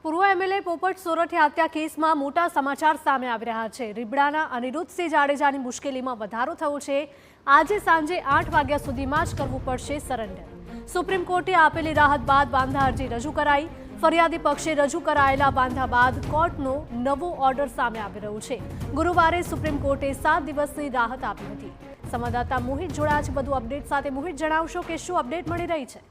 પૂર્વ એમએલએ પોપટ સોરઠિયા હત્યા કેસમાં મોટા સમાચાર સામે આવી રહ્યા છે। રીબડાના અનિરુદ્ધસિંહ જાડેજાની મુશ્કેલીમાં વધારો થયો છે। આજે સાંજે 8 વાગ્યા સુધીમાં જ કરવું પડશે સરેન્ડર। સુપ્રીમ કોર્ટે આપેલી રાહત બાદ વાંધા અરજી રજૂ કરાઈ। ફરિયાદી પક્ષે રજૂ કરાયેલા વાંધા બાદ કોર્ટનો નવો ઓર્ડર સામે આવી રહ્યો છે। ગુરુવારે સુપ્રીમ કોર્ટે 7 દિવસની રાહત આપી હતી। સંવાદદાતા મોહિત જોડાયા છે વધુ અપડેટ સાથે। મોહિત, જણાવશો કે શું અપડેટ મળી રહી છે?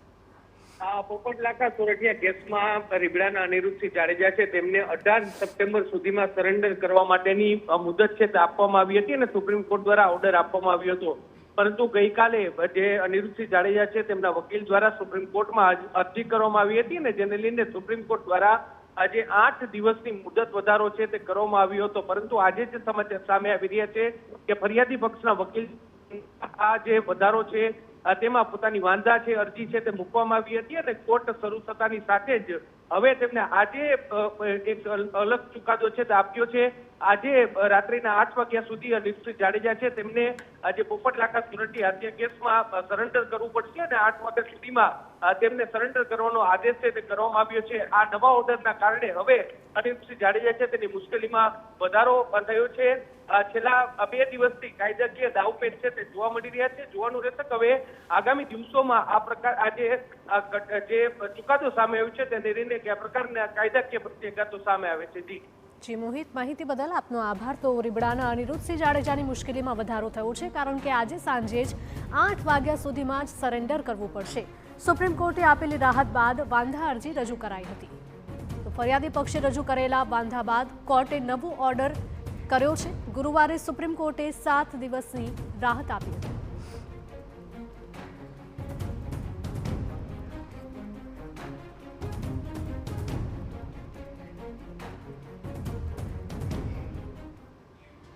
પોપટલાકા સોરઠિયા કેસમાં રીબડાના અનિરુદ્ધસિંહ જાડેજા છે તેમને 18 સપ્ટેમ્બર સુધીમાં સરેન્ડર કરવા માટેની મુદત છે તે આપવામાં આવી હતી અને સુપ્રીમ કોર્ટ દ્વારા ઓર્ડર આપવામાં આવ્યો હતો। પરંતુ ગઈકાલે જે અનિરુદ્ધસિંહ જાડેજા છે તેમના વકીલ દ્વારા સુપ્રીમ કોર્ટમાં અરજી કરવામાં આવી હતી અને જેને લઈને સુપ્રીમ કોર્ટ દ્વારા આજે 8 દિવસની મુદત વધારો છે તે કરવામાં આવ્યો હતો। પરંતુ આજે જે સમાચાર સામે આવી રહ્યા છે કે ફરિયાદી પક્ષના વકીલ આ જે વધારો છે તેમાં પોતાની વાંધા છે અરજી છે તે મૂકવામાં આવી હતી અને કોર્ટ શરૂ થતાની સાથે જ હવે તેમને આજે એક અલગ ચુકાદો છે તે આપ્યો છે। આજે રાત્રિના 8 વાગ્યા સુધી અનિરુદ્ધસિંહ જાડેજા છે તેમને આજે પોપટલાકા સોરઠિયા હત્યા કેસમાં સરેન્ડર કરવું પડશે અને 8 વાગ્યા સુધીમાં તેમને સરેન્ડર કરવાનો આદેશ છે તે કરવામાં આવ્યો છે। આ નવા ઓર્ડરના કારણે હવે અનિરુદ્ધસિંહ જાડેજા છે તેની મુશ્કેલીમાં વધારો થયો છે। છેલ્લા 2 દિવસથી કાયદાકીય દાવપેચ છે તે જોવા મળી રહ્યા છે। જોવાનું રહેશે કે હવે આગામી દિવસોમાં આ પ્રકાર આજે જે ચુકાદો સામે આવ્યો છે તેને લઈને કયા પ્રકારના કાયદાકીય પ્રત્યાઘાતો સામે આવે છે। જી મોહિત, માહિતી બદલ આપનો આભાર। તો રીબડાના અનિરુદ્ધસિંહ જાડેજાની મુશ્કેલીમાં વધારો થયો છે કારણ કે આજે સાંજે જ 8 વાગ્યા સુધીમાં જ સરેન્ડર કરવું પડશે। સુપ્રીમ કોર્ટે આપેલી રાહત બાદ વાંધા અરજી રજૂ કરાઈ હતી। તો ફરિયાદી પક્ષે રજૂ કરેલા વાંધા બાદ કોર્ટે નવો ઓર્ડર કર્યો છે। ગુરુવારે સુપ્રીમ કોર્ટે 7 દિવસની રાહત આપી હતી।